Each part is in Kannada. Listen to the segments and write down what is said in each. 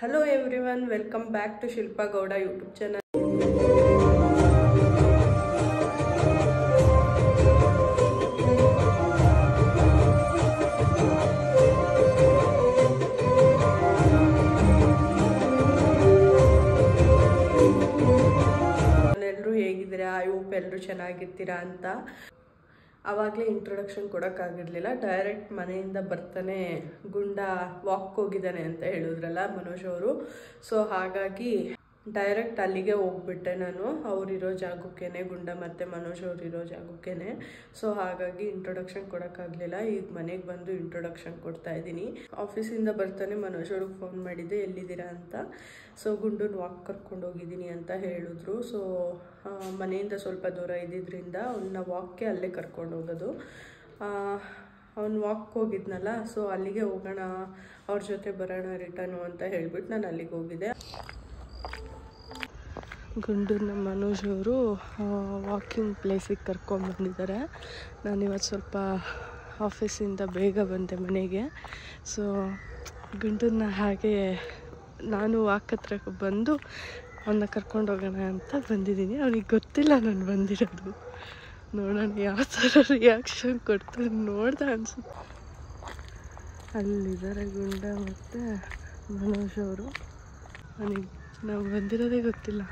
Hello everyone, welcome back to Shilpa Gowda YouTube channel. ಎಲ್ಲರೂ ಹೇಗಿದ್ದೀರಾ? ಐ ಹೋಪ್ ಎಲ್ಲರೂ ಚೆನ್ನಾಗಿರ್ತೀರಾ ಅಂತ. ಆವಾಗಲೇ ಇಂಟ್ರೊಡಕ್ಷನ್ ಕೊಡೋಕ್ಕಾಗಿರಲಿಲ್ಲ. ಡೈರೆಕ್ಟ್ ಮನೆಯಿಂದ ಬರ್ತಾನೆ ಗುಂಡ ವಾಕ್ ಹೋಗಿದ್ದಾನೆ ಅಂತ ಹೇಳಿದ್ರಲ್ಲ ಮನೋಜ್ ಅವರು. ಸೊ ಹಾಗಾಗಿ ಡೈರೆಕ್ಟ್ ಅಲ್ಲಿಗೆ ಹೋಗ್ಬಿಟ್ಟೆ ನಾನು, ಅವರಿರೋ ಜಾಗಕ್ಕೇನೆ, ಗುಂಡ ಮತ್ತು ಮನೋಜ್ ಅವರಿರೋ ಜಾಗಕ್ಕೇನೆ. ಸೊ ಹಾಗಾಗಿ ಇಂಟ್ರೊಡಕ್ಷನ್ ಕೊಡೋಕ್ಕಾಗಲಿಲ್ಲ. ಈಗ ಮನೆಗೆ ಬಂದು ಇಂಟ್ರೊಡಕ್ಷನ್ ಕೊಡ್ತಾ ಇದ್ದೀನಿ. ಆಫೀಸಿಂದ ಬರ್ತಾನೆ ಮನೋಜ್ ಅವ್ರಿಗೆ ಫೋನ್ ಮಾಡಿದ್ದೆ, ಎಲ್ಲಿದ್ದೀರಾ ಅಂತ. ಸೊ ಗುಂಡನ್ನ ವಾಕ್ ಕರ್ಕೊಂಡು ಹೋಗಿದ್ದೀನಿ ಅಂತ ಹೇಳಿದ್ರು. ಸೊ ಮನೆಯಿಂದ ಸ್ವಲ್ಪ ದೂರ ಇದ್ದಿದ್ದರಿಂದ ಅವನ್ನ ವಾಕ್ಗೆ ಅಲ್ಲೇ ಕರ್ಕೊಂಡು ಹೋಗೋದು. ಅವ್ನು ವಾಕ್ ಹೋಗಿದ್ನಲ್ಲ, ಸೊ ಅಲ್ಲಿಗೆ ಹೋಗೋಣ, ಅವ್ರ ಜೊತೆ ಬರೋಣ ರಿಟರ್ನು ಅಂತ ಹೇಳ್ಬಿಟ್ಟು ನಾನು ಅಲ್ಲಿಗೆ ಹೋಗಿದ್ದೆ. ಗುಂಡು ನಮ್ಮ ಮನೋಜ್ ಅವರು ವಾಕಿಂಗ್ ಪ್ಲೇಸಿಗೆ ಕರ್ಕೊಂಡ್ಬಂದಿದ್ದಾರೆ. ನಾನಿವತ್ತು ಸ್ವಲ್ಪ ಆಫೀಸಿಂದ ಬೇಗ ಬಂದೆ ಮನೆಗೆ. ಸೊ ಗುಂಡನ್ನ ಹಾಗೆ ನಾನು ವಾಕ್ ಹತ್ರ ಬಂದು ಅವನ್ನ ಕರ್ಕೊಂಡು ಹೋಗೋಣ ಅಂತ ಬಂದಿದ್ದೀನಿ. ಅವನಿಗೆ ಗೊತ್ತಿಲ್ಲ ನಾನು ಬಂದಿರೋದು. ನೋಡೋಣ ಯಾವ ಥರ ರಿಯಾಕ್ಷನ್ ಕೊಡ್ತಾರೆ ನೋಡ್ದೆ ಅನ್ಸುತ್ತೆ. ಅಲ್ಲಿದ್ದಾರೆ ಗುಂಡ ಮತ್ತು ಮನೋಜ್ ಅವರು. ಅವನಿಗೆ ನಾವು ಬಂದಿರೋದೇ ಗೊತ್ತಿಲ್ಲ.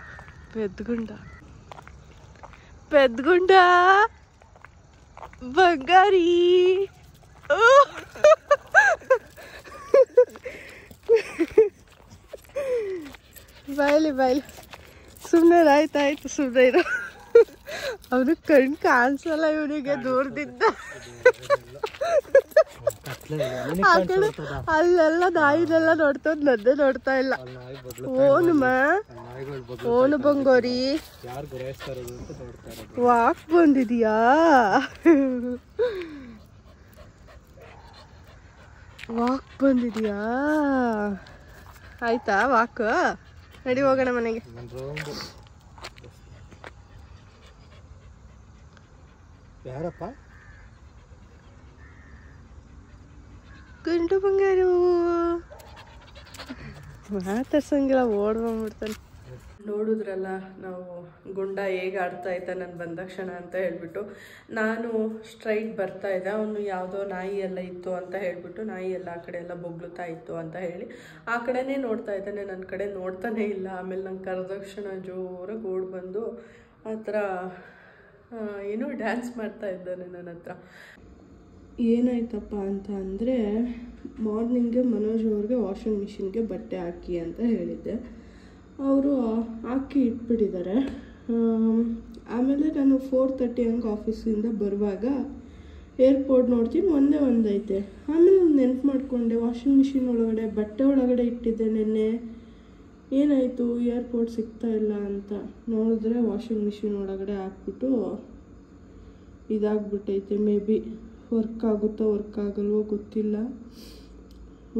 ಪೆದ್ಗುಂಡ ಬಂಗಾರಿ ಬಾಯ್ಲಿ ಸುಮ್ಮನೆ ಆಯ್ತಾಯ್ತು, ಸುಮ್ಮನೆ ಇರೋ. ಅವನು ಕಣ್ಣು ಕಾಣಿಸಲ್ಲ ಇವನಿಗೆ ದೂರದಿಂದ. ಆ ಕಡೆ ಅಲ್ಲೆಲ್ಲ ನಾಯಿನೆಲ್ಲ ನೋಡ್ತದ್, ನದ್ದೆ ನೋಡ್ತಾ ಇಲ್ಲ. ಓನು ಬಂಗೋರಿ ವಾಕ್ ಬಂದಿದೀಯಾ? ವಾಕ್ ಬಂದಿದೀಯಾ? ಆಯ್ತಾ ವಾಕ್? ನಡಿ ಹೋಗೋಣ ಮನೆಗೆ. ಯಾರಪ್ಪ? ಗುಂಡು ಬಂಗಾರು ಮಾತಾಡ್ಸಂಗಿಲ್ಲ, ಓಡ್ಬಂದ್ಬಿಡ್ತಾನೆ. ನೋಡಿದ್ರಲ್ಲ ನಾವು ಗುಂಡ ಹೇಗೆ ಆಡ್ತಾ ಇದ್ದ ನಾನು ಬಂದಾಕ್ಷಣ ಅಂತ ಹೇಳ್ಬಿಟ್ಟು. ನಾನು ಸ್ಟ್ರೈಟ್ ಬರ್ತಾ ಇದ್ದೆ, ಅವನು ಯಾವುದೋ ನಾಯಿ ಎಲ್ಲ ಇತ್ತು ಅಂತ ಹೇಳ್ಬಿಟ್ಟು, ನಾಯಿ ಎಲ್ಲ ಆ ಕಡೆ ಎಲ್ಲ ಬೊಗ್ಳುತ್ತಾ ಇತ್ತು ಅಂತ ಹೇಳಿ ಆ ಕಡೆನೇ ನೋಡ್ತಾ ಇದ್ದಾನೆ, ನನ್ನ ಕಡೆ ನೋಡ್ತಾನೆ ಇಲ್ಲ. ಆಮೇಲೆ ನಂಗೆ ಕರೆದಕ್ಷಣ ಜೋರಾಗಿ ಓಡ್ ಬಂದು ಆ ಥರ ಏನೋ ಡ್ಯಾನ್ಸ್ ಮಾಡ್ತಾ ಇದ್ದಾನೆ ನನ್ನ ಹತ್ರ. ಏನಾಯ್ತಪ್ಪ ಅಂತ ಅಂದರೆ, ಮಾರ್ನಿಂಗ್ಗೆ ಮನೋಜ್ ಅವ್ರಿಗೆ ವಾಷಿಂಗ್ ಮಿಷಿನ್ಗೆ ಬಟ್ಟೆ ಹಾಕಿ ಅಂತ ಹೇಳಿದ್ದೆ. ಅವರು ಹಾಕಿ ಇಟ್ಬಿಟ್ಟಿದ್ದಾರೆ. ಆಮೇಲೆ ನಾನು 4:30 ಹಂಗೆ ಆಫೀಸಿಂದ ಬರುವಾಗ ಏರ್ಪೋರ್ಟ್ ನೋಡ್ತೀನಿ, ಒಂದೈತೆ. ಆಮೇಲೆ ನೆನ್ಪು ಮಾಡಿಕೊಂಡೆ, ವಾಷಿಂಗ್ ಮಿಷಿನ್ ಒಳಗಡೆ ಬಟ್ಟೆ ಒಳಗಡೆ ಇಟ್ಟಿದ್ದೆ ನೆನ್ನೆ, ಏನಾಯಿತು ಏರ್ಪೋರ್ಟ್ ಸಿಗ್ತಾ ಇಲ್ಲ ಅಂತ ನೋಡಿದ್ರೆ ವಾಷಿಂಗ್ ಮಿಷಿನ್ ಒಳಗಡೆ ಹಾಕ್ಬಿಟ್ಟು ಇದಾಗ್ಬಿಟ್ಟೈತೆ. ಮೇ ಬಿ ವರ್ಕ್ ಆಗುತ್ತೋ ವರ್ಕ್ ಆಗಲ್ವೋ ಗೊತ್ತಿಲ್ಲ.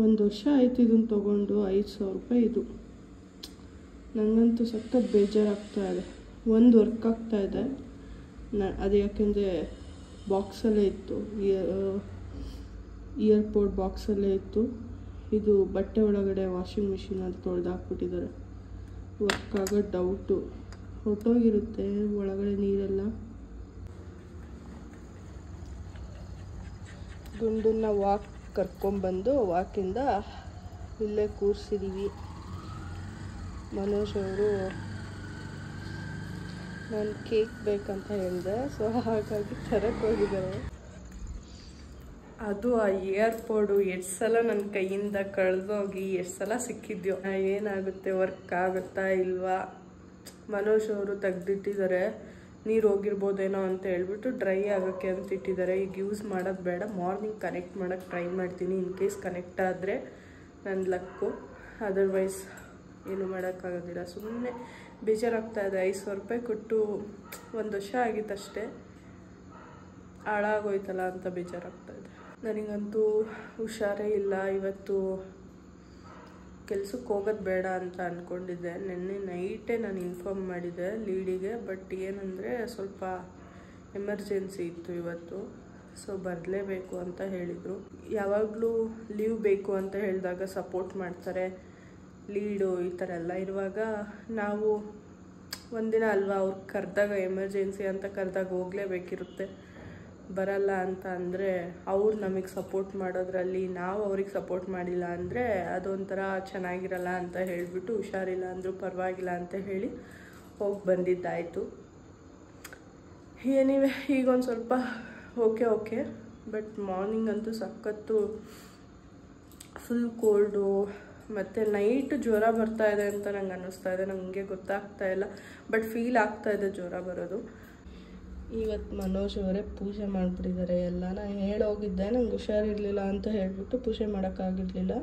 1 ವರ್ಷ ಆಯ್ತು ಇದನ್ನು ತೊಗೊಂಡು. 5,000 ರೂಪಾಯಿ ಇದು. ನನಗಂತೂ ಸಖತ್ ಬೇಜಾರಾಗ್ತಾ ಇದೆ. ಒಂದು ವರ್ಕ್ ಆಗ್ತಾಯಿದೆ, ಅದು ಯಾಕೆಂದರೆ ಬಾಕ್ಸಲ್ಲೇ ಇತ್ತು, ಇಯರ್ಪೋರ್ಟ್ ಬಾಕ್ಸಲ್ಲೇ ಇತ್ತು. ಇದು ಬಟ್ಟೆ ಒಳಗಡೆ ವಾಷಿಂಗ್ ಮಿಷಿನಲ್ಲಿ ತೊಳೆದಾಕ್ಬಿಟ್ಟಿದ್ದಾರೆ. ವರ್ಕ್ ಆಗೋ ಡೌಟು, ಹೊಟ್ಟೋಗಿರುತ್ತೆ ಒಳಗಡೆ ನೀರೆಲ್ಲ. ಗುಂಡನ್ನ ವಾಕ್ ಕರ್ಕೊಂಬಂದು ವಾಕಿಂದ ಇಲ್ಲೇ ಕೂರಿಸಿದ್ದೀವಿ. ಮನೋಜ್ ಅವರು ನಾನು ಕೇಕ್ ಬೇಕಂತ ಹೇಳಿದೆ, ಸೊ ಹಾಗಾಗಿ ತರಕ್ಕೆ ಹೋಗಿದ್ದಾರೆ. ಅದು ಆ ಏರ್ಪೋರ್ಡು ಎಷ್ಟು ಸಲ ನನ್ನ ಕೈಯಿಂದ ಕಳೆದೋಗಿ ಎಷ್ಟು ಸಲ ಸಿಕ್ಕಿದ್ಯೋ. ಏನಾಗುತ್ತೆ, ವರ್ಕ್ ಆಗುತ್ತಾ ಇಲ್ವಾ? ಮನೋಜ್ ಅವರು ತೆಗ್ದಿಟ್ಟಿದ್ದಾರೆ, ನೀರು ಹೋಗಿರ್ಬೋದೇನೋ ಅಂತ ಹೇಳ್ಬಿಟ್ಟು ಡ್ರೈ ಆಗೋಕ್ಕೆ ಅಂತ ಇಟ್ಟಿದ್ದಾರೆ. ಈಗ ಯೂಸ್ ಮಾಡೋದು ಬೇಡ, ಮಾರ್ನಿಂಗ್ ಕನೆಕ್ಟ್ ಮಾಡೋಕ್ಕೆ ಟ್ರೈ ಮಾಡ್ತೀನಿ. ಇನ್ ಕೇಸ್ ಕನೆಕ್ಟ್ ಆದರೆ ನನ್ನ ಲಕ್ಕು, ಅದರ್ವೈಸ್ ಏನು ಮಾಡೋಕ್ಕಾಗೋದಿಲ್ಲ. ಸುಮ್ಮನೆ ಬೇಜಾರಾಗ್ತಾ ಇದೆ. 5,000 ರೂಪಾಯಿ ಕೊಟ್ಟು 1 ವರ್ಷ ಆಗಿತ್ತಷ್ಟೇ, ಹಾಳಾಗೋಯ್ತಲ್ಲ ಅಂತ ಬೇಜಾರಾಗ್ತಾ ಇದೆ. ನನಗಂತೂ ಹುಷಾರೇ ಇಲ್ಲ. ಇವತ್ತು ಕೆಲ್ಸಕ್ಕೆ ಹೋಗೋದು ಬೇಡ ಅಂತ ಅಂದ್ಕೊಂಡಿದ್ದೆ. ನಿನ್ನೆ ನೈಟೇ ನಾನು ಇನ್ಫಾರ್ಮ್ ಮಾಡಿದ್ದೆ ಲೀಡಿಗೆ. ಬಟ್ ಏನಂದರೆ ಸ್ವಲ್ಪ ಎಮರ್ಜೆನ್ಸಿ ಇತ್ತು ಇವತ್ತು. ಸೊ ಬರಲೇಬೇಕು ಅಂತ ಹೇಳಿದರು. ಯಾವಾಗಲೂ ಲೀವ್ ಬೇಕು ಅಂತ ಹೇಳಿದಾಗ ಸಪೋರ್ಟ್ ಮಾಡ್ತಾರೆ. ಲೀಡು ಈ ಥರ ಎಲ್ಲ ಇರುವಾಗ ನಾವು ಒಂದಿನ ಅಲ್ವಾ ಅವ್ರು ಕರೆದಾಗ ಎಮರ್ಜೆನ್ಸಿ ಅಂತ ಕರೆದಾಗ ಹೋಗಲೇಬೇಕಿರುತ್ತೆ. ಬರಲ್ಲ ಅಂತ ಅಂದರೆ ಅವ್ರು ನಮಗೆ ಸಪೋರ್ಟ್ ಮಾಡೋದ್ರಲ್ಲಿ ನಾವು ಅವ್ರಿಗೆ ಸಪೋರ್ಟ್ ಮಾಡಿಲ್ಲ ಅಂದರೆ ಅದೊಂಥರ ಚೆನ್ನಾಗಿರಲ್ಲ ಅಂತ ಹೇಳಿಬಿಟ್ಟು ಹುಷಾರಿಲ್ಲ ಅಂದರೂ ಪರವಾಗಿಲ್ಲ ಅಂತ ಹೇಳಿ ಹೋಗಿ ಬಂದಿದ್ದಾಯಿತು. ಏನಿವೆ ಈಗೊಂದು ಸ್ವಲ್ಪ ಓಕೆ ಬಟ್ ಮಾರ್ನಿಂಗ್ ಅಂತೂ ಸಖತ್ತು ಫುಲ್ ಕೋಲ್ಡು ಮತ್ತು ನೈಟ್ ಜ್ವರ ಬರ್ತಾ ಇದೆ ಅಂತ ನಂಗೆ ಅನ್ನಿಸ್ತಾ ಇದೆ. ನನಗೆ ಗೊತ್ತಾಗ್ತಾ ಇಲ್ಲ, ಬಟ್ ಫೀಲ್ ಆಗ್ತಾ ಇದೆ ಜ್ವರ ಬರೋದು. ಇವತ್ತು ಮನೋಜ್ ಅವರೇ ಪೂಜೆ ಮಾಡಿಬಿಟ್ಟಿದ್ದಾರೆ ಎಲ್ಲ. ನಾನು ಹೇಳೋಗಿದ್ದೆ ನಂಗೆ ಹುಷಾರಿರಲಿಲ್ಲ ಅಂತ ಹೇಳಿಬಿಟ್ಟು ಪೂಜೆ ಮಾಡೋಕ್ಕಾಗಿರಲಿಲ್ಲ.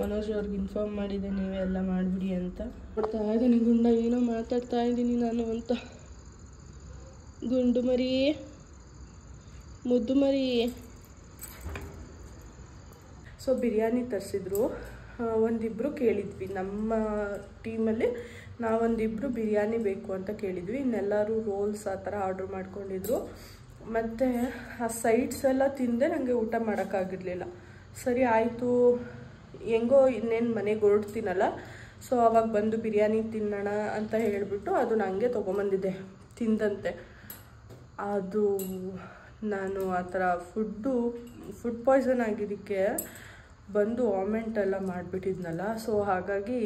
ಮನೋಜ್ ಅವ್ರಿಗೆ ಇನ್ಫಾರ್ಮ್ ಮಾಡಿದ್ದೆ ನೀವೇ ಎಲ್ಲ ಮಾಡಿಬಿಡಿ ಅಂತ. ನೋಡ್ತಾ ಇದ್ದೀನಿ ಗುಂಡ ಏನೋ ಮಾತಾಡ್ತಾ ಇದ್ದೀನಿ ನಾನು ಅಂತ. ಗುಂಡು ಮರಿ, ಮುದ್ದು ಮರಿ. ಸೊ ಬಿರಿಯಾನಿ ತರಿಸಿದ್ರು. ಒಂದಿಬ್ಬರು ಕೇಳಿದ್ವಿ, ನಮ್ಮ ಟೀಮಲ್ಲಿ ನಾವೊಂದಿಬ್ಬರು ಬಿರಿಯಾನಿ ಬೇಕು ಅಂತ ಕೇಳಿದ್ವಿ. ಇನ್ನೆಲ್ಲರೂ ರೋಲ್ಸ್ ಆ ಥರ ಆರ್ಡ್ರ್ ಮಾಡ್ಕೊಂಡಿದ್ರು. ಮತ್ತು ಆ ಸೈಡ್ಸ್ ಎಲ್ಲ ತಿಂದೆ ನನಗೆ ಊಟ ಮಾಡೋಕ್ಕಾಗಿರಲಿಲ್ಲ. ಸರಿ ಆಯಿತು, ಹೆಂಗೋ ಇನ್ನೇನು ಮನೆಗೆ ಹೊರಡ್ತೀನಲ್ಲ, ಸೊ ಅವಾಗ ಬಂದು ಬಿರಿಯಾನಿ ತಿನ್ನೋಣ ಅಂತ ಹೇಳಿಬಿಟ್ಟು ಅದು ನನಗೆ ತೊಗೊಂಬಂದಿದ್ದೆ ತಿಂದಂತೆ. ಅದು ನಾನು ಆ ಥರ ಫುಡ್ ಪಾಯ್ಸನ್ ಆಗಿದ್ದಕ್ಕೆ ಬಂದು ವಾಮಿಂಟ್ ಎಲ್ಲ ಮಾಡಿಬಿಟ್ಟಿದ್ನಲ್ಲ. ಸೊ ಹಾಗಾಗಿ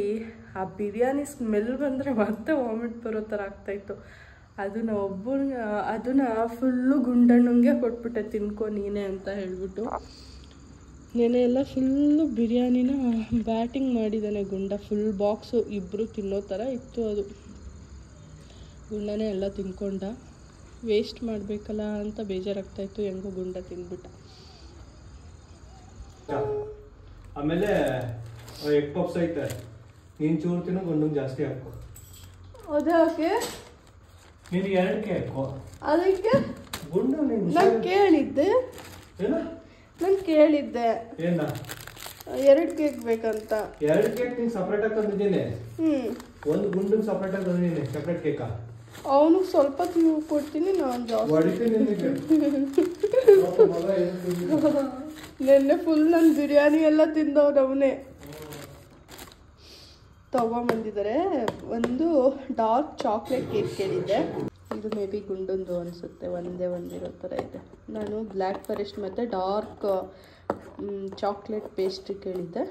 ಆ ಬಿರಿಯಾನಿ ಸ್ಮೆಲ್ ಬಂದರೆ ಮತ್ತೆ ವಾಮಿಟ್ ಬರೋ ಥರ ಆಗ್ತಾಯಿತ್ತು. ಅದನ್ನು ಫುಲ್ಲು ಗುಂಡಣ್ಣಂಗೆ ಕೊಟ್ಬಿಟ್ಟೆ, ತಿನ್ಕೊ ನೀನೇ ಅಂತ ಹೇಳಿಬಿಟ್ಟು. ನೆನೆ ಎಲ್ಲ ಫುಲ್ಲು ಬಿರಿಯಾನಿನ ಬ್ಯಾಟಿಂಗ್ ಮಾಡಿದ್ದಾನೆ ಗುಂಡ. ಫುಲ್ ಬಾಕ್ಸು ಇಬ್ಬರು ತಿನ್ನೋ ಥರ ಇತ್ತು ಅದು. ಗುಂಡನೇ ಎಲ್ಲ ತಿನ್ಕೊಂಡ. ವೇಸ್ಟ್ ಮಾಡಬೇಕಲ್ಲ ಅಂತ ಬೇಜಾರಾಗ್ತಾಯಿತ್ತು. ಹೆಂಗೋ ಗುಂಡ ತಿಂದ್ಬಿಟ್ಟ. ಆಮೇಲೆ ಎಗ್ ಪಪ್ಸ್ ಐತೆ, ನೀನು ಚೂರು ತಿನ್ನೋ ಗುಂಡಂಗೆ ಜಾಸ್ತಿ ಹಾಕೋ. ಅದಕ್ಕೆ ನೀನು 2 ಹಾಕೋ. ಅದಕ್ಕೆ ಗುಂಡು ನಾನು ಕೇಳಿದ್ದೆ ಏನ 2 ಕೇಕ್ ಬೇಕಂತ. 2 ಕೇಕ್ ನಿಂಗೆ ಸಪ್ರೇಟಾಗಿ ತಂದಿದ್ದೀನಿ. ಒಂದು ಗುಂಡಿಗೆ ಸಪ್ರೇಟಾಗಿ ತಂದಿದ್ದೀನಿ, ಸಪ್ರೇಟ್ ಕೇಕಾ. ಅವನಿಗೆ ಸ್ವಲ್ಪ ಕೊಡ್ತೀನಿ, ನಾನು ಜಾಸ್ತಿ. ನೆನ್ನೆ ಫುಲ್ ನನ್ನ ಬಿರಿಯಾನಿ ಎಲ್ಲ ತಿಂದವ್ರು ಅವನೇ. ತಗೊಂಬಂದಿದ್ದಾರೆ. ಒಂದು ಡಾರ್ಕ್ ಚಾಕ್ಲೇಟ್ ಕೇಕ್ ಕೇಳಿದ್ದೆ. ಇದು ಮೇ ಬಿ ಗುಂಡೊಂದು ಅನಿಸುತ್ತೆ, ಒಂದಿರೋ ಥರ ಇದೆ. ನಾನು ಬ್ಲ್ಯಾಕ್ ಫಾರೆಸ್ಟ್ ಮತ್ತು ಡಾರ್ಕ್ ಚಾಕ್ಲೇಟ್ ಪೇಸ್ಟ್ರಿ ಕೇಳಿದ್ದೆ,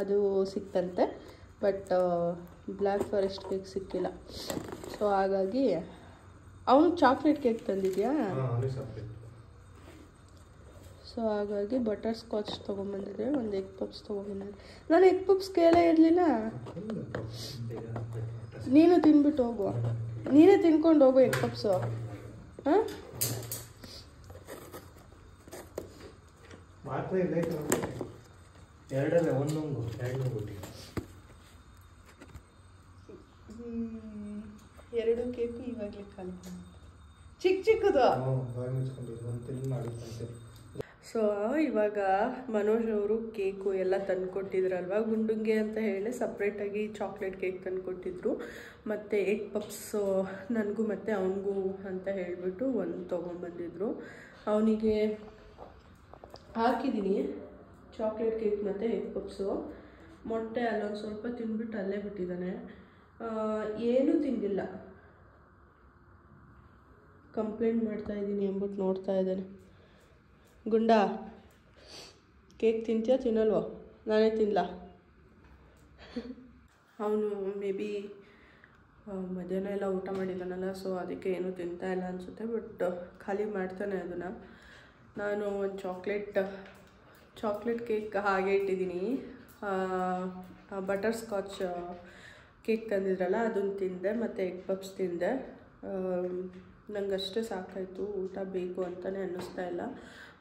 ಅದು ಸಿಕ್ತಂತೆ. ಬಟ್ ಬ್ಲ್ಯಾಕ್ ಫಾರೆಸ್ಟ್ ಕೇಕ್ ಸಿಕ್ಕಿಲ್ಲ. ಸೊ ಹಾಗಾಗಿ ಅವನು ಚಾಕ್ಲೇಟ್ ಕೇಕ್ ತಂದಿದ್ಯಾ. ಸೊ ಹಾಗಾಗಿ ಬಟರ್ ಸ್ಕಾಚ್ ತೊಗೊಂಬಂದಿದ್ದೆ, ಒಂದು ಎಗ್ ಪಪ್ಸ್ ತೊಗೊಂಬಂದಿದ್ದೆ. ನಾನು ಎಗ್ ಪಪ್ಸ್ ಕೇಳೇ ಇರಲಿಲ್ಲ. ನೀನು ತಿನ್ಬಿಟ್ಟು ಹೋಗು, ನೀನೇ ತಿನ್ಕೊಂಡು ಹೋಗು ಎಗ್ ಪಪ್ಸು. ಹಾಂ ಎರಡು ಕೇಕು ಇವಾಗಲೇ ಖಾಲಿ ಚಿಕ್ಕದು. ಸೊ ಇವಾಗ ಮನೋಜ್ ಅವರು ಕೇಕು ಎಲ್ಲ ತಂದುಕೊಟ್ಟಿದ್ರಲ್ವ ಗುಂಡುಂಗೆ ಅಂತ ಹೇಳಿ ಸಪ್ರೇಟಾಗಿ ಚಾಕ್ಲೇಟ್ ಕೇಕ್ ತಂದುಕೊಟ್ಟಿದ್ರು. ಮತ್ತು ಎಗ್ ಪಪ್ಸು ನನಗೂ ಮತ್ತು ಅವನಿಗೂ ಅಂತ ಹೇಳಿಬಿಟ್ಟು ಒಂದು ತೊಗೊಂಬಂದಿದ್ರು. ಅವನಿಗೆ ಹಾಕಿದ್ದೀನಿ ಚಾಕ್ಲೇಟ್ ಕೇಕ್ ಮತ್ತು ಎಗ್ ಪಪ್ಸು. ಮೊಟ್ಟೆ ಅಲ್ಲೊಂದು ಸ್ವಲ್ಪ ತಿಂದ್ಬಿಟ್ಟು ಅಲ್ಲೇ ಬಿಟ್ಟಿದ್ದಾನೆ. ಏನೂ ತಿಂದಿಲ್ಲ. ಕಂಪ್ಲೇಂಟ್ ಮಾಡ್ತಾಯಿದ್ದೀನಿ ಅಂದ್ಬಿಟ್ಟು ನೋಡ್ತಾ ಇದ್ದಾನೆ. ಗುಂಡ ಕೇಕ್ ತಿಂತೀಯಾ ತಿನ್ನಲ್ವೋ? ನಾನೇ ತಿನ್ನಲ. ಅವನು ಮೇ ಬಿ ಮಧ್ಯಾಹ್ನ ಎಲ್ಲ ಊಟ ಮಾಡಿದ್ದಾನಲ್ಲ, ಸೊ ಅದಕ್ಕೆ ಏನೂ ತಿಂತಾ ಇಲ್ಲ ಅನಿಸುತ್ತೆ. ಬಟ್ ಖಾಲಿ ಮಾಡ್ತಾನೆ ಅದನ್ನು. ನಾನು ಒಂದು ಚಾಕ್ಲೇಟ್ ಕೇಕ್ ಹಾಗೆ ಇಟ್ಟಿದ್ದೀನಿ. ಬಟರ್ ಸ್ಕಾಚ್ ಕೇಕ್ ತಂದಿದ್ರಲ್ಲ ಅದನ್ನು ತಿಂದೆ, ಮತ್ತು ಎಗ್ ಪಪ್ಸ್ ತಿಂದೆ. ನನಗಷ್ಟೇ ಸಾಕಾಯಿತು, ಊಟ ಬೇಕು ಅಂತಲೇ ಅನ್ನಿಸ್ತಾ ಇಲ್ಲ.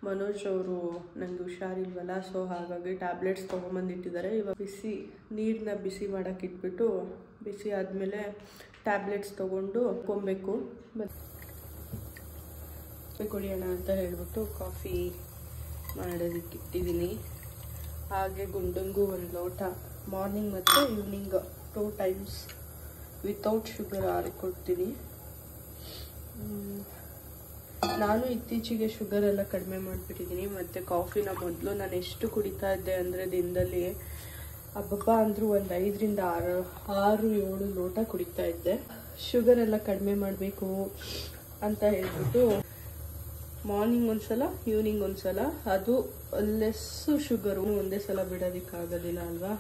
ಮನೋಜ್ ಅವರು ನನಗೆ ಹುಷಾರಿಲ್ವಲ್ಲ, ಸೊ ಹಾಗಾಗಿ ಟ್ಯಾಬ್ಲೆಟ್ಸ್ ತೊಗೊಂಬಂದಿಟ್ಟಿದ್ದಾರೆ. ಇವಾಗ ನೀರನ್ನ ಬಿಸಿ ಮಾಡೋಕ್ಕೆ ಇಟ್ಬಿಟ್ಟು ಬಿಸಿ ಆದಮೇಲೆ ಟ್ಯಾಬ್ಲೆಟ್ಸ್ ತೊಗೊಂಡು ಕೊಂಬೇಕು. ಮತ್ತು ಕುಡಿಯೋಣ ಅಂತ ಹೇಳಿಬಿಟ್ಟು ಕಾಫಿ ಮಾಡೋದಕ್ಕೆ ಇಟ್ಟಿದ್ದೀನಿ. ಹಾಗೆ ಗುಂಡಂಗೂ ಒಂದು ಲೋಟ ಮಾರ್ನಿಂಗ್ ಮತ್ತು ಈವ್ನಿಂಗ್ 2 ಟೈಮ್ಸ್ ವಿತೌಟ್ ಶುಗರ್ ಹಾರಿಕೊಡ್ತೀನಿ. ನಾನು ಇತ್ತೀಚೆಗೆ ಶುಗರ್ ಎಲ್ಲ ಕಡಿಮೆ ಮಾಡಿಬಿಟ್ಟಿದ್ದೀನಿ. ಮತ್ತು ಕಾಫಿನ ಮೊದಲು ನಾನು ಎಷ್ಟು ಕುಡಿತಾ ಇದ್ದೆ ಅಂದರೆ ದಿನದಲ್ಲಿ ಹಬ್ಬ ಅಂದರೂ ಒಂದು 5ರಿಂದ 6-7 ಲೋಟ ಕುಡಿತಾ ಇದ್ದೆ. ಶುಗರ್ ಎಲ್ಲ ಕಡಿಮೆ ಮಾಡಬೇಕು ಅಂತ ಹೇಳ್ಬಿಟ್ಟು ಮಾರ್ನಿಂಗ್ ಒಂದ್ಸಲ, ಈವ್ನಿಂಗ್ ಒಂದ್ಸಲ, ಅದು ಲೆಸ್ಸು ಶುಗರು ಒಂದೇ ಸಲ ಬಿಡೋದಕ್ಕಾಗೋದಿಲ್ಲ ಅಲ್ವಾ.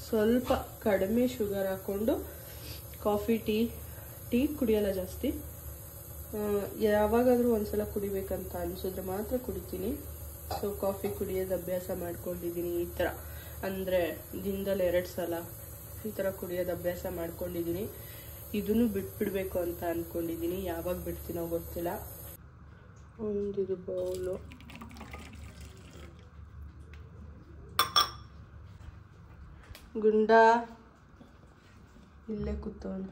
ಸ್ವಲ್ಪ ಕಡಿಮೆ ಶುಗರ್ ಹಾಕ್ಕೊಂಡು ಕಾಫಿ, ಟೀ ಕುಡಿಯೋಲ್ಲ ಜಾಸ್ತಿ. ಯಾವಾಗಾದರೂ ಒಂದ್ಸಲ ಕುಡಿಬೇಕಂತ ಅನಿಸಿದ್ರೆ ಮಾತ್ರ ಕುಡಿತೀನಿ. ಸೊ ಕಾಫಿ ಕುಡಿಯೋದು ಅಭ್ಯಾಸ ಮಾಡ್ಕೊಂಡಿದ್ದೀನಿ. ಈ ಥರ ಅಂದರೆ ದಿನದಲ್ಲಿ 2 ಸಲ ಈ ಥರ ಕುಡಿಯೋದು ಅಭ್ಯಾಸ ಮಾಡ್ಕೊಂಡಿದ್ದೀನಿ. ಇದನ್ನು ಬಿಟ್ಬಿಡ್ಬೇಕು ಅಂತ ಅಂದ್ಕೊಂಡಿದ್ದೀನಿ. ಯಾವಾಗ ಬಿಡ್ತೀನೋ ಗೊತ್ತಿಲ್ಲ. ಒಂದಿದು ಬೌಲು, ಗುಂಡ ಇಲ್ಲೇ ಕೂತವನು,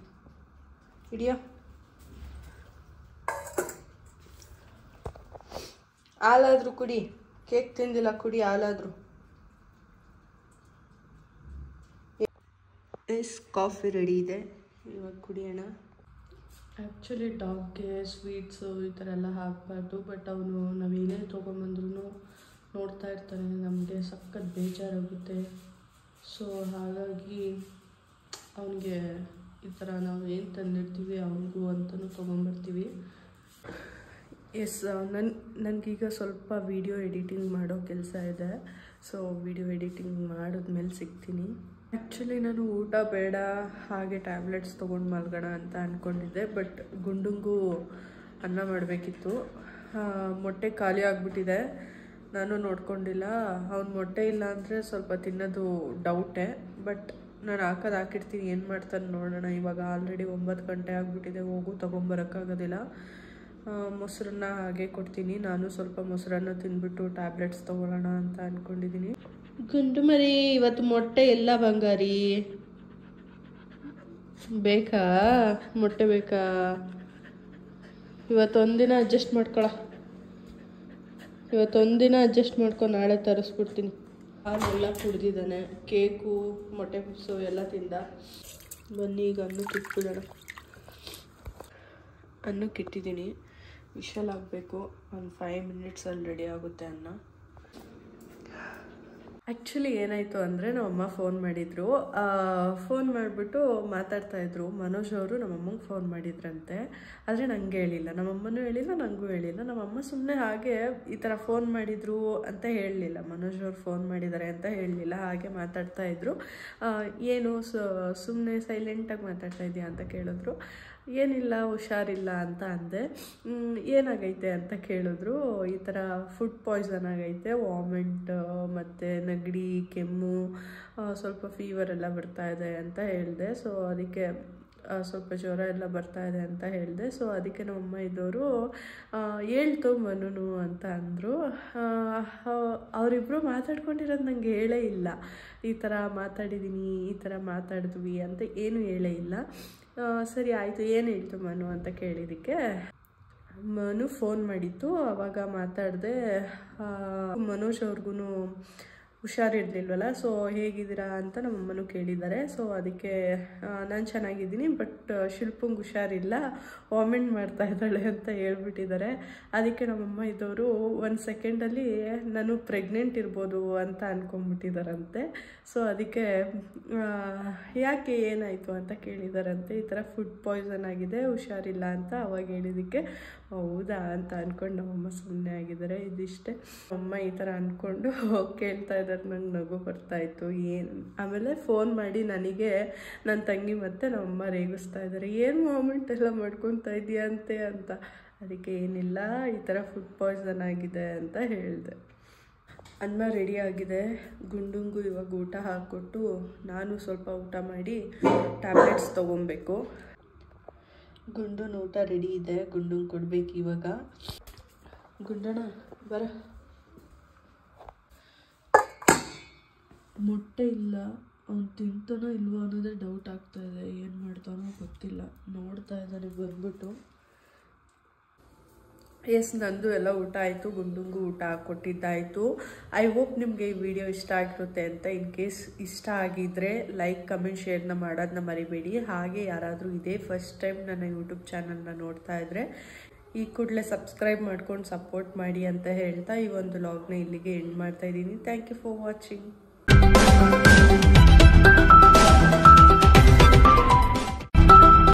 ಹಿಡಿಯೋ. ಹಾಲಾದರೂ ಕುಡಿ, ಕೇಕ್ ತಿಂದಿಲ್ಲ, ಕುಡಿ ಹಾಲಾದರೂ. ಕಾಫಿ ರೆಡಿ ಇದೆ, ಇವಾಗ ಕುಡಿಯೋಣ. ಆ್ಯಕ್ಚುಲಿ ಡಾಗ್ಗೆ ಸ್ವೀಟ್ಸು ಈ ಥರ ಎಲ್ಲ ಹಾಕಬಾರ್ದು, ಬಟ್ ಅವನು ನಾವೇನೇ ತೊಗೊಂಬಂದ್ರೂ ನೋಡ್ತಾ ಇರ್ತಾನೆ. ನಮಗೆ ಸಖತ್ ಬೇಜಾರಾಗುತ್ತೆ. ಸೊ ಹಾಗಾಗಿ ಅವನಿಗೆ ಈ ಥರ ನಾವು ಏನು ತಂದಿರ್ತೀವಿ ಅವನಿಗೂ ಅಂತಲೂ ತೊಗೊಂಬರ್ತೀವಿ. ನನಗೀಗ ಸ್ವಲ್ಪ ವಿಡಿಯೋ ಎಡಿಟಿಂಗ್ ಮಾಡೋ ಕೆಲಸ ಇದೆ. ಸೊ ವಿಡಿಯೋ ಎಡಿಟಿಂಗ್ ಮಾಡಿದ್ಮೇಲೆ ಸಿಗ್ತೀನಿ. ಆ್ಯಕ್ಚುಲಿ ನಾನು ಊಟ ಬೇಡ, ಹಾಗೆ ಟ್ಯಾಬ್ಲೆಟ್ಸ್ ತೊಗೊಂಡು ಮಲ್ಗೋಣ ಅಂತ ಅಂದ್ಕೊಂಡಿದ್ದೆ. ಬಟ್ ಗುಂಡುಂಗೂ ಅನ್ನ ಮಾಡಬೇಕಿತ್ತು. ಮೊಟ್ಟೆ ಖಾಲಿ ಆಗಿಬಿಟ್ಟಿದೆ, ನಾನು ನೋಡ್ಕೊಂಡಿಲ್ಲ. ಅವ್ನು ಮೊಟ್ಟೆ ಇಲ್ಲ ಅಂದರೆ ಸ್ವಲ್ಪ ತಿನ್ನೋದು ಡೌಟೇ. ಬಟ್ ನಾನು ಹಾಕಿರ್ತೀನಿ, ಏನು ಮಾಡ್ತಾನೆ ನೋಡೋಣ. ಇವಾಗ ಆಲ್ರೆಡಿ 9 ಗಂಟೆ ಆಗಿಬಿಟ್ಟಿದೆ, ಹೋಗು ತೊಗೊಂಬರೋಕ್ಕಾಗೋದಿಲ್ಲ. ಮೊಸರನ್ನ ಹಾಗೆ ಕೊಡ್ತೀನಿ. ನಾನು ಸ್ವಲ್ಪ ಮೊಸರನ್ನ ತಿಂದ್ಬಿಟ್ಟು ಟ್ಯಾಬ್ಲೆಟ್ಸ್ ತೊಗೊಳ್ಳೋಣ ಅಂತ ಅಂದ್ಕೊಂಡಿದ್ದೀನಿ. ಗುಂಡು ಮರಿ, ಇವತ್ತು ಮೊಟ್ಟೆ ಎಲ್ಲ ಬಂಗಾರಿ ಬೇಕಾ? ಮೊಟ್ಟೆ ಬೇಕಾ? ಇವತ್ತೊಂದಿನ ಅಡ್ಜಸ್ಟ್ ಮಾಡ್ಕೊ, ನಾಳೆ ತರಿಸ್ಬಿಡ್ತೀನಿ. ಹಾಲೆಲ್ಲ ಕುಡ್ದಿದ್ದಾನೆ, ಕೇಕು, ಮೊಟ್ಟೆ ಪುಪ್ಸು ಎಲ್ಲ ತಿಂದ. ಬನ್ನಿ ಈಗ ಅನ್ನಕ್ಕೆ ಇಟ್ಬಿಡೋಣ. ಅನ್ನಕ್ಕೆ ಇಟ್ಟಿದ್ದೀನಿ, ವಿಷಲ್ ಆಗಬೇಕು. ಒಂದು 5 ಮಿನಿಟ್ಸಲ್ಲಿ ರೆಡಿ ಆಗುತ್ತೆ ಅನ್ನ. ಆ್ಯಕ್ಚುಲಿ ಏನಾಯಿತು ಅಂದರೆ ನಮ್ಮಮ್ಮ ಫೋನ್ ಮಾಡಿದರು. ಫೋನ್ ಮಾಡಿಬಿಟ್ಟು ಮಾತಾಡ್ತಾಯಿದ್ರು. ಮನೋಜ್ ಅವರು ನಮ್ಮಮ್ಮಂಗೆ ಫೋನ್ ಮಾಡಿದ್ರಂತೆ. ಆದರೆ ನನಗೆ ಹೇಳಿಲ್ಲ, ನಮ್ಮಮ್ಮನೂ ಹೇಳಿಲ್ಲ, ನನಗೂ ಹೇಳಿಲ್ಲ. ನಮ್ಮಮ್ಮ ಸುಮ್ಮನೆ ಹಾಗೆ ಈ ಥರ ಫೋನ್ ಮಾಡಿದರು ಅಂತ ಹೇಳಲಿಲ್ಲ, ಮನೋಜ್ ಅವ್ರು ಫೋನ್ ಮಾಡಿದ್ದಾರೆ ಅಂತ ಹೇಳಲಿಲ್ಲ. ಹಾಗೆ ಮಾತಾಡ್ತಾಯಿದ್ರು. ಏನು ಸುಮ್ಮನೆ ಸೈಲೆಂಟಾಗಿ ಮಾತಾಡ್ತಾ ಇದೆಯಾ ಅಂತ ಕೇಳಿದ್ರು. ಏನಿಲ್ಲ, ಹುಷಾರಿಲ್ಲ ಅಂತ ಅಂದೆ. ಏನಾಗೈತೆ ಅಂತ ಕೇಳಿದ್ರು. ಈ ಥರ ಫುಡ್ ಪಾಯ್ಸನ್ ಆಗೈತೆ, ವಾಮಿಂಟ್ ಮತ್ತು ನೆಗಡಿ, ಕೆಮ್ಮು, ಸ್ವಲ್ಪ ಫೀವರ್ ಎಲ್ಲ ಬರ್ತಾಯಿದೆ ಅಂತ ಹೇಳಿದೆ. ಸೊ ಅದಕ್ಕೆ ಸ್ವಲ್ಪ ಜ್ವರ ಎಲ್ಲ ಬರ್ತಾಯಿದೆ ಅಂತ ಹೇಳಿದೆ. ಸೊ ಅದಕ್ಕೆ ನಮ್ಮಮ್ಮ ಇದ್ದವರು ಹೇಳ್ತು ಮನು ಅಂತ ಅಂದರು. ಅವರಿಬ್ಬರು ಮಾತಾಡ್ಕೊಂಡಿರೋದು ನನಗೆ ಹೇಳೇ ಇಲ್ಲ. ಈ ಥರ ಮಾತಾಡಿದ್ದೀನಿ, ಈ ಥರ ಮಾತಾಡಿದ್ವಿ ಅಂತ ಏನೂ ಹೇಳೇ ಇಲ್ಲ. ಸರಿ ಆಯಿತು, ಏನು ಹೇಳ್ತು ಮನು ಅಂತ ಕೇಳಿದ್ದಕ್ಕೆ ಮನು ಫೋನ್ ಮಾಡಿತ್ತು. ಆವಾಗ ಮಾತಾಡಿದೆ. ಮನೋಜ್ ಅವ್ರಿಗೂ ಹುಷಾರಿರ್ಲಿಲ್ವಲ್ಲ, ಸೊ ಹೇಗಿದ್ದೀರಾ ಅಂತ ನಮ್ಮಮ್ಮನೂ ಕೇಳಿದ್ದಾರೆ. ಸೊ ಅದಕ್ಕೆ ನಾನು ಚೆನ್ನಾಗಿದ್ದೀನಿ, ಬಟ್ ಶಿಲ್ಪಂಗೆ ಹುಷಾರಿಲ್ಲ, ವಾಮಿಂಟ್ ಮಾಡ್ತಾ ಇದ್ದಾಳೆ ಅಂತ ಹೇಳ್ಬಿಟ್ಟಿದ್ದಾರೆ. ಅದಕ್ಕೆ ನಮ್ಮಮ್ಮ ಇದ್ದವರು 1 ಸೆಕೆಂಡಲ್ಲಿ ನಾನು ಪ್ರೆಗ್ನೆಂಟ್ ಇರ್ಬೋದು ಅಂತ ಅಂದ್ಕೊಂಡ್ಬಿಟ್ಟಿದ್ದಾರಂತೆ. ಸೊ ಅದಕ್ಕೆ ಯಾಕೆ ಏನಾಯಿತು ಅಂತ ಕೇಳಿದಾರಂತೆ. ಈ ಥರ ಫುಡ್ ಪಾಯ್ಸನ್ ಆಗಿದೆ, ಹುಷಾರಿಲ್ಲ ಅಂತ ಅವಾಗ ಹೇಳಿದ್ದಕ್ಕೆ ಹೌದಾ ಅಂತ ಅಂದ್ಕೊಂಡು ನಮ್ಮಮ್ಮ ಸುಮ್ಮನೆ ಆಗಿದ್ದಾರೆ. ಇದಿಷ್ಟೇ. ಅಮ್ಮ ಈ ಥರ ಅಂದ್ಕೊಂಡು ಕೇಳ್ತಾ ಇದ್ದಾರೆ. ನಂಗೆ ನಗು ಬರ್ತಾಯಿತ್ತು. ಆಮೇಲೆ ಫೋನ್ ಮಾಡಿ ನನಗೆ ನನ್ನ ತಂಗಿ ಮತ್ತು ನಮ್ಮಮ್ಮ ರೇಗಿಸ್ತಾ ಇದ್ದಾರೆ, ಏನು ಮೂಮೆಂಟ್ ಎಲ್ಲ ಮಾಡ್ಕೊತಾ ಇದೆಯಾ ಅಂತ. ಅದಕ್ಕೆ ಏನಿಲ್ಲ, ಈ ಥರ ಫುಡ್ ಪಾಯ್ಸನ್ ಆಗಿದೆ ಅಂತ ಹೇಳಿದೆ. ಅನ್ನ ರೆಡಿ ಆಗಿದೆ. ಗುಂಡುಂಗೂ ಇವಾಗ ಊಟ ಹಾಕ್ಕೊಟ್ಟು ನಾನು ಸ್ವಲ್ಪ ಊಟ ಮಾಡಿ ಟ್ಯಾಬ್ಲೆಟ್ಸ್ ತೊಗೊಬೇಕು. ಗುಂಡನ ಊಟ ರೆಡಿ ಇದೆ, ಗುಂಡುಂಗೆ ಕೊಡ್ಬೇಕು ಇವಾಗ. ಗುಂಡಣ್ಣ ಬರ. ಮೊಟ್ಟೆ ಇಲ್ಲ, ಅವ್ನು ತಿಂತಾನೋ ಇಲ್ವೋ ಅನ್ನೋದೇ ಡೌಟ್ ಆಗ್ತಾಯಿದೆ. ಏನು ಮಾಡ್ತಾನೋ ಗೊತ್ತಿಲ್ಲ. ನೋಡ್ತಾ ಇದ್ದಾನೆ ಬಂದ್ಬಿಟ್ಟು. ಎಸ್, ನಂದು ಎಲ್ಲ ಊಟ ಆಯಿತು, ಗುಂಡುಂಗೂ ಊಟ ಕೊಟ್ಟಿದ್ದಾಯಿತು. ಐ ಹೋಪ್ ನಿಮಗೆ ಈ ವಿಡಿಯೋ ಇಷ್ಟ ಆಗಿರುತ್ತೆ ಅಂತ. ಇನ್ ಕೇಸ್ ಇಷ್ಟ ಆಗಿದ್ದರೆ ಲೈಕ್, ಕಮೆಂಟ್, ಶೇರ್ನ ಮಾಡೋದನ್ನ ಮರಿಬೇಡಿ. ಹಾಗೆ ಯಾರಾದರೂ ಇದೇ ಫಸ್ಟ್ ಟೈಮ್ ನನ್ನ ಯೂಟ್ಯೂಬ್ ಚಾನಲ್ನ ನೋಡ್ತಾ ಇದ್ದರೆ ಈ ಕೂಡಲೇ ಸಬ್ಸ್ಕ್ರೈಬ್ ಮಾಡ್ಕೊಂಡು ಸಪೋರ್ಟ್ ಮಾಡಿ ಅಂತ ಹೇಳ್ತಾ ಈ ಒಂದು ವ್ಲಾಗ್ನ ಇಲ್ಲಿಗೆ ಎಂಡ್ ಮಾಡ್ತಾಯಿದ್ದೀನಿ. Thank you for watching.